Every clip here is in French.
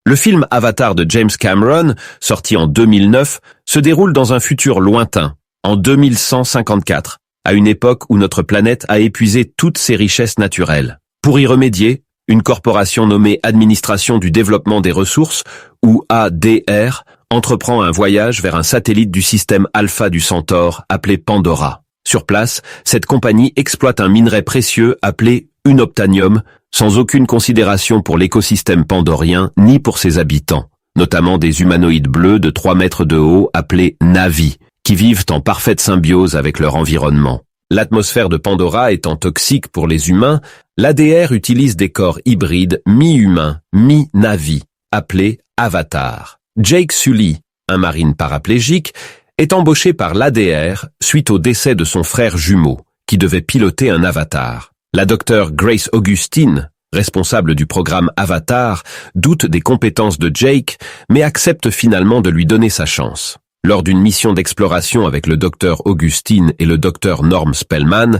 Le film Avatar de James Cameron, sorti en 2009, se déroule dans un futur lointain, en 2154, à une époque où notre planète a épuisé toutes ses richesses naturelles. Pour y remédier, une corporation nommée Administration du développement des ressources, ou ADR, entreprend un voyage vers un satellite du système Alpha du Centaure appelé Pandora. Sur place, cette compagnie exploite un minerai précieux appelé unobtainium, sans aucune considération pour l'écosystème pandorien ni pour ses habitants, notamment des humanoïdes bleus de 3 mètres de haut appelés Na'vi, qui vivent en parfaite symbiose avec leur environnement. L'atmosphère de Pandora étant toxique pour les humains, l'ADR utilise des corps hybrides mi-humains, mi-Na'vi, appelés avatars. Jake Sully, un marine paraplégique, est embauché par l'ADR suite au décès de son frère jumeau, qui devait piloter un avatar. La docteure Grace Augustine, responsable du programme Avatar, doute des compétences de Jake, mais accepte finalement de lui donner sa chance. Lors d'une mission d'exploration avec le docteur Augustine et le docteur Norm Spellman,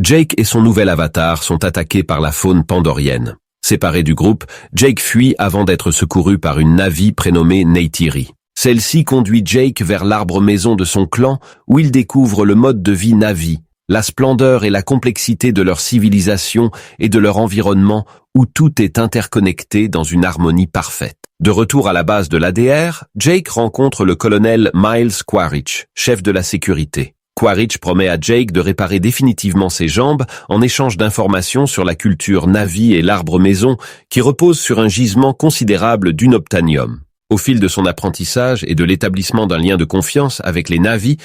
Jake et son nouvel avatar sont attaqués par la faune pandorienne. Séparé du groupe, Jake fuit avant d'être secouru par une Na'vi prénommée Neytiri. Celle-ci conduit Jake vers l'arbre maison de son clan où il découvre le mode de vie Na'vi, la splendeur et la complexité de leur civilisation et de leur environnement où tout est interconnecté dans une harmonie parfaite. De retour à la base de l'ADR, Jake rencontre le colonel Miles Quaritch, chef de la sécurité. Quaritch promet à Jake de réparer définitivement ses jambes en échange d'informations sur la culture Na'vi et l'arbre maison qui repose sur un gisement considérable d'unobtainium. Au fil de son apprentissage et de l'établissement d'un lien de confiance avec les Na'vi,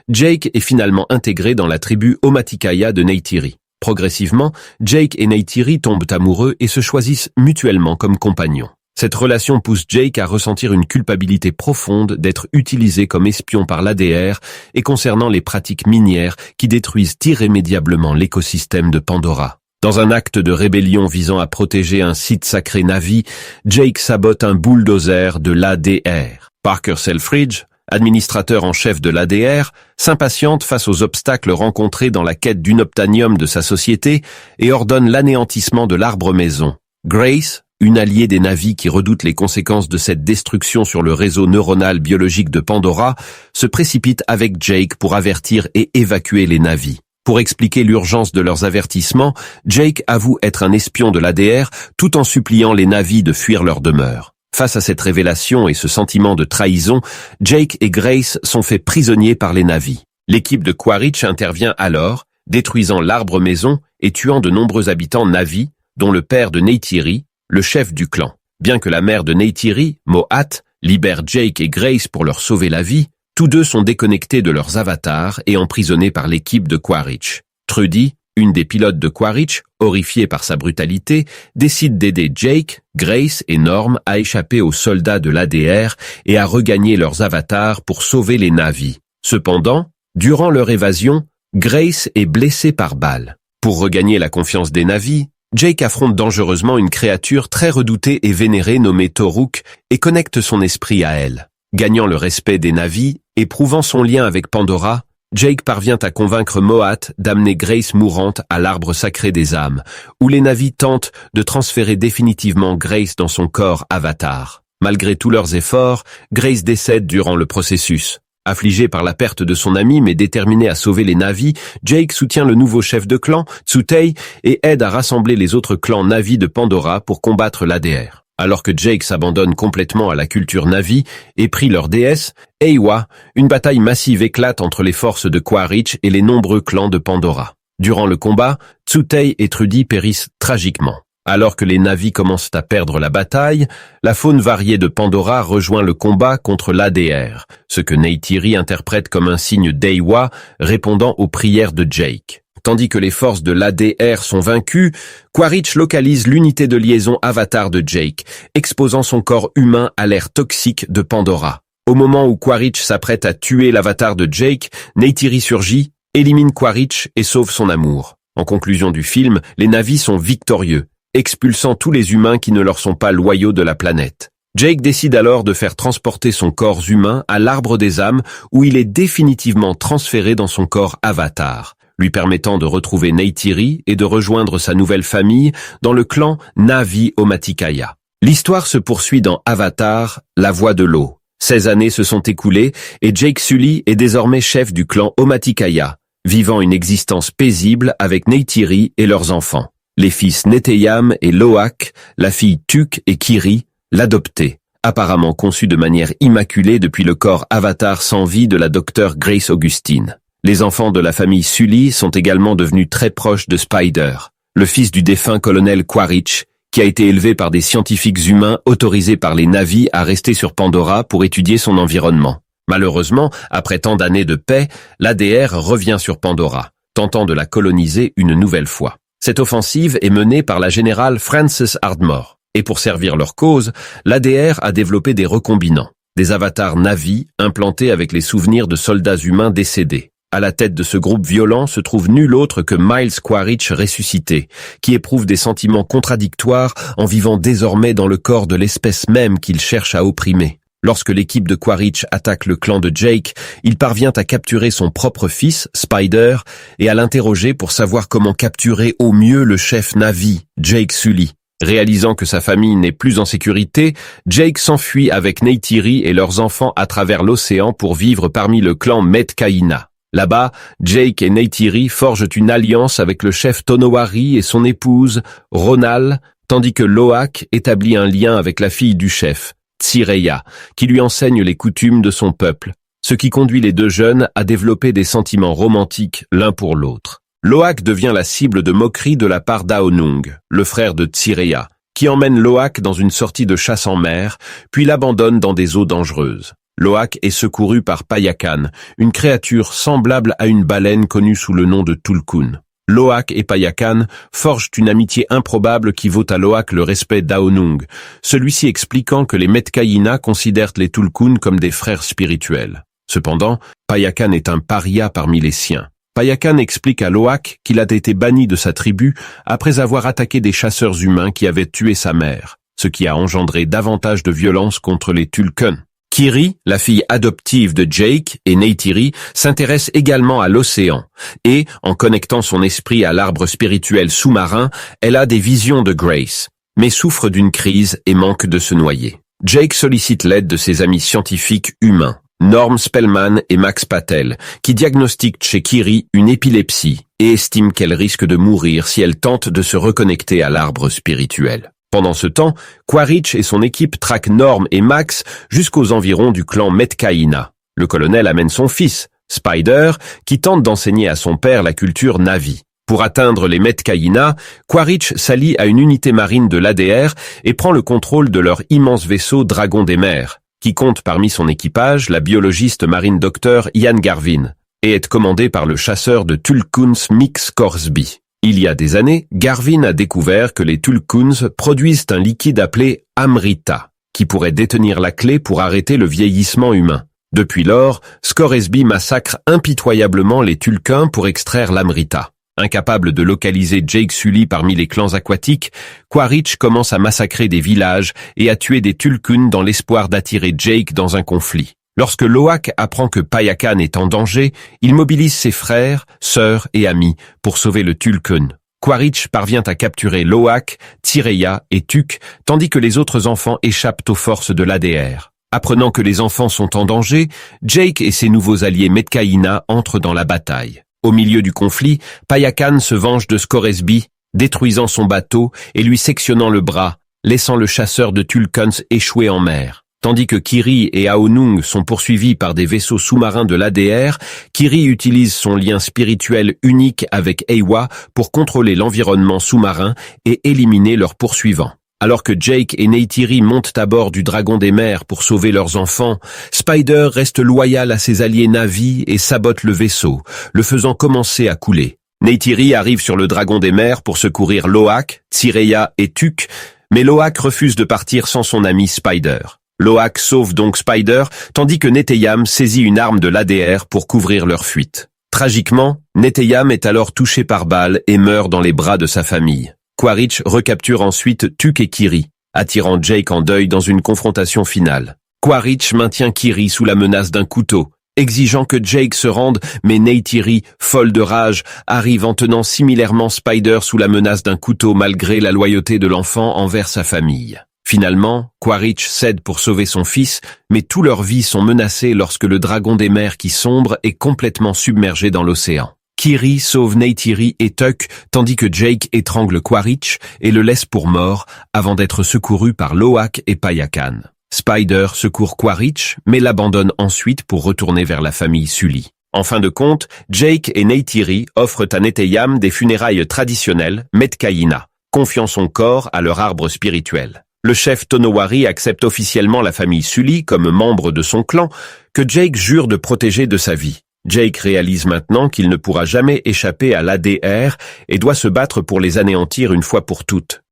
Jake est finalement intégré dans la tribu Omaticaya de Neytiri. Progressivement, Jake et Neytiri tombent amoureux et se choisissent mutuellement comme compagnons. Cette relation pousse Jake à ressentir une culpabilité profonde d'être utilisé comme espion par l'ADR et concernant les pratiques minières qui détruisent irrémédiablement l'écosystème de Pandora. Dans un acte de rébellion visant à protéger un site sacré Na'vi, Jake sabote un bulldozer de l'ADR. Parker Selfridge, administrateur en chef de l'ADR, s'impatiente face aux obstacles rencontrés dans la quête d'unobtainium de sa société et ordonne l'anéantissement de l'arbre maison. Grace, une alliée des Na'vi qui redoute les conséquences de cette destruction sur le réseau neuronal biologique de Pandora, se précipite avec Jake pour avertir et évacuer les Na'vi. Pour expliquer l'urgence de leurs avertissements, Jake avoue être un espion de l'ADR tout en suppliant les Na'vi de fuir leur demeure. Face à cette révélation et ce sentiment de trahison, Jake et Grace sont faits prisonniers par les Na'vi. L'équipe de Quaritch intervient alors, détruisant l'arbre maison et tuant de nombreux habitants Na'vi, dont le père de Neytiri, le chef du clan. Bien que la mère de Neytiri, Mo'at, libère Jake et Grace pour leur sauver la vie, tous deux sont déconnectés de leurs avatars et emprisonnés par l'équipe de Quaritch. Trudy, une des pilotes de Quaritch, horrifiée par sa brutalité, décide d'aider Jake, Grace et Norm à échapper aux soldats de l'ADR et à regagner leurs avatars pour sauver les Na'vi. Cependant, durant leur évasion, Grace est blessée par balle. Pour regagner la confiance des Na'vi, Jake affronte dangereusement une créature très redoutée et vénérée nommée Toruk et connecte son esprit à elle. Gagnant le respect des Na'vi et prouvant son lien avec Pandora, Jake parvient à convaincre Mo'at d'amener Grace mourante à l'arbre sacré des âmes, où les Na'vi tentent de transférer définitivement Grace dans son corps avatar. Malgré tous leurs efforts, Grace décède durant le processus. Affligé par la perte de son ami mais déterminé à sauver les Na'vi, Jake soutient le nouveau chef de clan, Tsutei, et aide à rassembler les autres clans Na'vi de Pandora pour combattre l'ADR. Alors que Jake s'abandonne complètement à la culture Na'vi et prie leur déesse, Eywa, une bataille massive éclate entre les forces de Quaritch et les nombreux clans de Pandora. Durant le combat, Tsutei et Trudy périssent tragiquement. Alors que les Na'vi commencent à perdre la bataille, la faune variée de Pandora rejoint le combat contre l'ADR, ce que Neytiri interprète comme un signe d'Eywa répondant aux prières de Jake. Tandis que les forces de l'ADR sont vaincues, Quaritch localise l'unité de liaison avatar de Jake, exposant son corps humain à l'air toxique de Pandora. Au moment où Quaritch s'apprête à tuer l'avatar de Jake, Neytiri surgit, élimine Quaritch et sauve son amour. En conclusion du film, les Na'vi sont victorieux, expulsant tous les humains qui ne leur sont pas loyaux de la planète. Jake décide alors de faire transporter son corps humain à l'arbre des âmes où il est définitivement transféré dans son corps avatar, lui permettant de retrouver Neytiri et de rejoindre sa nouvelle famille dans le clan Na'vi Omaticaya. L'histoire se poursuit dans Avatar, la voie de l'eau. 16 années se sont écoulées et Jake Sully est désormais chef du clan Omaticaya, vivant une existence paisible avec Neytiri et leurs enfants. Les fils Neteyam et Loak, la fille Tuk et Kiri, l'adopté, apparemment conçu de manière immaculée depuis le corps Avatar sans vie de la docteure Grace Augustine. Les enfants de la famille Sully sont également devenus très proches de Spider, le fils du défunt colonel Quaritch, qui a été élevé par des scientifiques humains autorisés par les Na'vi à rester sur Pandora pour étudier son environnement. Malheureusement, après tant d'années de paix, l'ADR revient sur Pandora, tentant de la coloniser une nouvelle fois. Cette offensive est menée par la générale Frances Ardmore, et pour servir leur cause, l'ADR a développé des recombinants, des avatars Na'vi implantés avec les souvenirs de soldats humains décédés. À la tête de ce groupe violent se trouve nul autre que Miles Quaritch ressuscité, qui éprouve des sentiments contradictoires en vivant désormais dans le corps de l'espèce même qu'il cherche à opprimer. Lorsque l'équipe de Quaritch attaque le clan de Jake, il parvient à capturer son propre fils, Spider, et à l'interroger pour savoir comment capturer au mieux le chef Na'vi, Jake Sully. Réalisant que sa famille n'est plus en sécurité, Jake s'enfuit avec Neytiri et leurs enfants à travers l'océan pour vivre parmi le clan Metkayina. Là-bas, Jake et Neytiri forgent une alliance avec le chef Tonowari et son épouse, Ronal, tandis que Loak établit un lien avec la fille du chef, Tsireya, qui lui enseigne les coutumes de son peuple, ce qui conduit les deux jeunes à développer des sentiments romantiques l'un pour l'autre. Loak devient la cible de moqueries de la part d'Aonung, le frère de Tsireya, qui emmène Loak dans une sortie de chasse en mer, puis l'abandonne dans des eaux dangereuses. Loak est secouru par Payakan, une créature semblable à une baleine connue sous le nom de Tulkun. Loak et Payakan forgent une amitié improbable qui vaut à Loak le respect d'Aonung, celui-ci expliquant que les Metkayina considèrent les Tulkun comme des frères spirituels. Cependant, Payakan est un paria parmi les siens. Payakan explique à Loak qu'il a été banni de sa tribu après avoir attaqué des chasseurs humains qui avaient tué sa mère, ce qui a engendré davantage de violence contre les Tulkun. Kiri, la fille adoptive de Jake et Neytiri, s'intéresse également à l'océan et, en connectant son esprit à l'arbre spirituel sous-marin, elle a des visions de Grace, mais souffre d'une crise et manque de se noyer. Jake sollicite l'aide de ses amis scientifiques humains, Norm Spellman et Max Patel, qui diagnostiquent chez Kiri une épilepsie et estiment qu'elle risque de mourir si elle tente de se reconnecter à l'arbre spirituel. Pendant ce temps, Quaritch et son équipe traquent Norm et Max jusqu'aux environs du clan Metkayina. Le colonel amène son fils, Spider, qui tente d'enseigner à son père la culture Na'vi. Pour atteindre les Metkayina, Quaritch s'allie à une unité marine de l'ADR et prend le contrôle de leur immense vaisseau Dragon des mers, qui compte parmi son équipage la biologiste marine docteur Ian Garvin, et est commandé par le chasseur de Tulkuns Mix Corsby. Il y a des années, Garvin a découvert que les Tulkuns produisent un liquide appelé Amrita, qui pourrait détenir la clé pour arrêter le vieillissement humain. Depuis lors, Scoresby massacre impitoyablement les Tulkuns pour extraire l'Amrita. Incapable de localiser Jake Sully parmi les clans aquatiques, Quaritch commence à massacrer des villages et à tuer des Tulkuns dans l'espoir d'attirer Jake dans un conflit. Lorsque Loak apprend que Payakan est en danger, il mobilise ses frères, sœurs et amis pour sauver le Tulkun. Quaritch parvient à capturer Loak, Tsireya et Tuk, tandis que les autres enfants échappent aux forces de l'ADR. Apprenant que les enfants sont en danger, Jake et ses nouveaux alliés Metkayina entrent dans la bataille. Au milieu du conflit, Payakan se venge de Scoresby, détruisant son bateau et lui sectionnant le bras, laissant le chasseur de Tulkuns échouer en mer. Tandis que Kiri et Aonung sont poursuivis par des vaisseaux sous-marins de l'ADR, Kiri utilise son lien spirituel unique avec Eywa pour contrôler l'environnement sous-marin et éliminer leurs poursuivants. Alors que Jake et Neytiri montent à bord du Dragon des mers pour sauver leurs enfants, Spider reste loyal à ses alliés Na'vi et sabote le vaisseau, le faisant commencer à couler. Neytiri arrive sur le Dragon des mers pour secourir Loak, Tsireya et Tuk, mais Loak refuse de partir sans son ami Spider. Loak sauve donc Spider, tandis que Neteyam saisit une arme de l'ADR pour couvrir leur fuite. Tragiquement, Neteyam est alors touché par balle et meurt dans les bras de sa famille. Quaritch recapture ensuite Tuk et Kiri, attirant Jake en deuil dans une confrontation finale. Quaritch maintient Kiri sous la menace d'un couteau, exigeant que Jake se rende, mais Neytiri, folle de rage, arrive en tenant similairement Spider sous la menace d'un couteau malgré la loyauté de l'enfant envers sa famille. Finalement, Quaritch cède pour sauver son fils, mais tous leurs vies sont menacées lorsque le dragon des mers qui sombre est complètement submergé dans l'océan. Kiri sauve Neytiri et Tuck, tandis que Jake étrangle Quaritch et le laisse pour mort avant d'être secouru par Loak et Payakan. Spider secourt Quaritch, mais l'abandonne ensuite pour retourner vers la famille Sully. En fin de compte, Jake et Neytiri offrent à Neteyam des funérailles traditionnelles, Metkayina, confiant son corps à leur arbre spirituel. Le chef Tonowari accepte officiellement la famille Sully comme membre de son clan, que Jake jure de protéger de sa vie. Jake réalise maintenant qu'il ne pourra jamais échapper à l'ADR et doit se battre pour les anéantir une fois pour toutes.